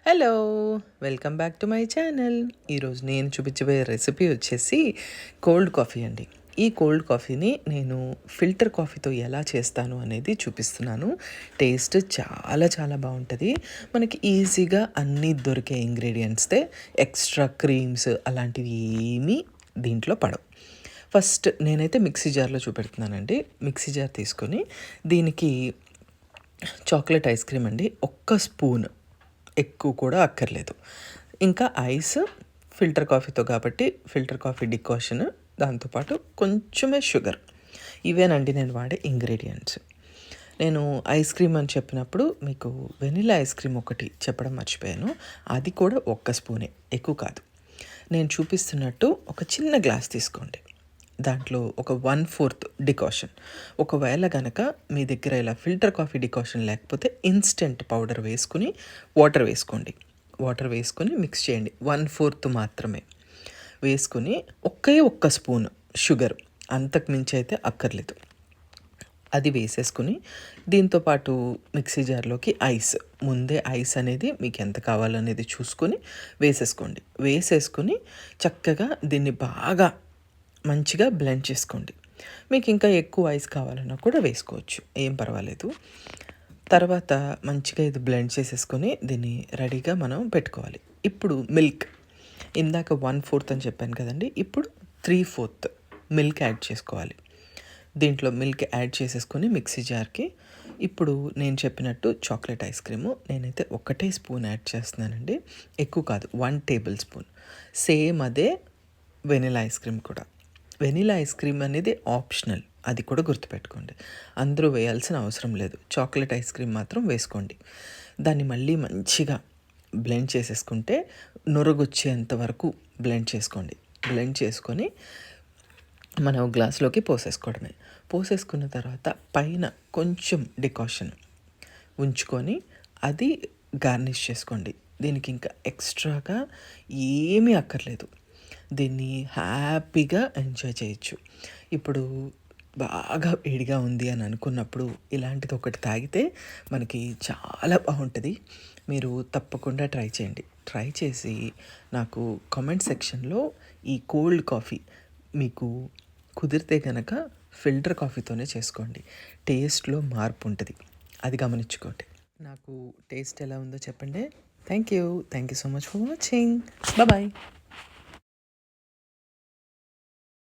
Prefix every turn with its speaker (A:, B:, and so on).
A: Hello! Welcome back to my channel. ఈరోజు నేను చూపించబోయే రెసిపీ వచ్చేసి కోల్డ్ కాఫీ అండి. ఈ కోల్డ్ కాఫీని నేను ఫిల్టర్ కాఫీతో ఎలా చేస్తాను అనేది చూపిస్తున్నాను. టేస్ట్ చాలా చాలా బాగుంటుంది. మనకి ఈజీగా అన్నీ దొరికే ఇంగ్రీడియంట్స్తే, ఎక్స్ట్రా క్రీమ్స్ అలాంటివి ఏమీ దీంట్లో పడవు. ఫస్ట్ నేనైతే మిక్సీ జార్లో చూపెడుతున్నానండి. మిక్సీ జార్ తీసుకొని దీనికి చాక్లెట్ ఐస్ క్రీమ్ అండి, ఒక్క స్పూన్, ఎక్కువ కూడా అక్కర్లేదు. ఇంకా ఐస్, ఫిల్టర్ కాఫీతో కాబట్టి ఫిల్టర్ కాఫీ డికాషన్, దాంతోపాటు కొంచెమే షుగర్. ఇవేనండి నేను వాడే ఇంగ్రీడియంట్స్. నేను ఐస్ క్రీమ్ అని చెప్పినప్పుడు మీకు వెనిలా ఐస్ క్రీమ్ ఒకటి చెప్పడం మర్చిపోయాను. అది కూడా ఒక్క స్పూనే, ఎక్కువ కాదు. నేను చూపిస్తున్నట్టు ఒక చిన్న గ్లాస్ తీసుకోండి. దాంట్లో ఒక 1/4 డికాషన్. ఒకవేళ గనక మీ దగ్గర ఇలా ఫిల్టర్ కాఫీ డికాషన్ లేకపోతే ఇన్స్టెంట్ పౌడర్ వేసుకుని వాటర్ వేసుకోండి. వాటర్ వేసుకొని మిక్స్ చేయండి. 1/4 మాత్రమే వేసుకుని ఒక్క స్పూన్ షుగర్, అంతకు మించి అయితే అక్కర్లేదు. అది వేసేసుకుని దీంతోపాటు మిక్సీ జార్లోకి ఐస్, ముందే ఐస్ అనేది మీకు ఎంత కావాలనేది చూసుకొని వేసేసుకోండి. వేసేసుకొని చక్కగా దీన్ని బాగా మంచిగా బ్లెండ్ చేసుకోండి. మీకు ఇంకా ఎక్కువ ఐస్ కావాలన్నా కూడా వేసుకోవచ్చు, ఏం పర్వాలేదు. తర్వాత మంచిగా ఇది బ్లెండ్ చేసేసుకొని దీన్ని రెడీగా మనం పెట్టుకోవాలి. ఇప్పుడు మిల్క్, ఇందాక 1/4 అని చెప్పాను కదండి, ఇప్పుడు 3/4 మిల్క్ యాడ్ చేసుకోవాలి. దీంట్లో మిల్క్ యాడ్ చేసేసుకొని మిక్సీ జార్కి ఇప్పుడు నేను చెప్పినట్టు చాక్లెట్ ఐస్ క్రీము నేనైతే ఒకటే స్పూన్ యాడ్ చేస్తున్నానండి, ఎక్కువ కాదు, 1 టేబుల్ స్పూన్. సేమ్ అదే వెనిలా ఐస్ క్రీమ్ కూడా. వెనిలా ఐస్ క్రీమ్ అనేది ఆప్షనల్, అది కూడా గుర్తుపెట్టుకోండి. అందరూ వేయాల్సిన అవసరం లేదు. చాక్లెట్ ఐస్ క్రీమ్ మాత్రం వేసుకోండి. దాన్ని మళ్ళీ మంచిగా బ్లెండ్ చేసేసుకుంటే నొరగొచ్చేంత వరకు బ్లెండ్ చేసుకోండి. బ్లెండ్ చేసుకొని మనం గ్లాస్లోకి పోసేసుకోవడమే. పోసేసుకున్న తర్వాత పైన కొంచెం డికాషన్ ఉంచుకొని అది గార్నిష్ చేసుకోండి. దీనికి ఇంకా ఎక్స్ట్రాగా ఏమీ అక్కర్లేదు. దీన్ని హ్యాపీగా ఎంజాయ్ చేయొచ్చు. ఇప్పుడు బాగా వేడిగా ఉంది అని అనుకున్నప్పుడు ఇలాంటిది ఒకటి తాగితే మనకి చాలా బాగుంటుంది. మీరు తప్పకుండా ట్రై చేయండి. ట్రై చేసి నాకు కామెంట్ సెక్షన్లో ఈ కోల్డ్ కాఫీ మీకు కుదిరితే కనుక ఫిల్టర్ కాఫీతోనే చేసుకోండి. టేస్ట్లో మార్పు ఉంటుంది, అది గమనించుకోండి. నాకు టేస్ట్ ఎలా ఉందో చెప్పండి. Thank you so much for watching. Bye.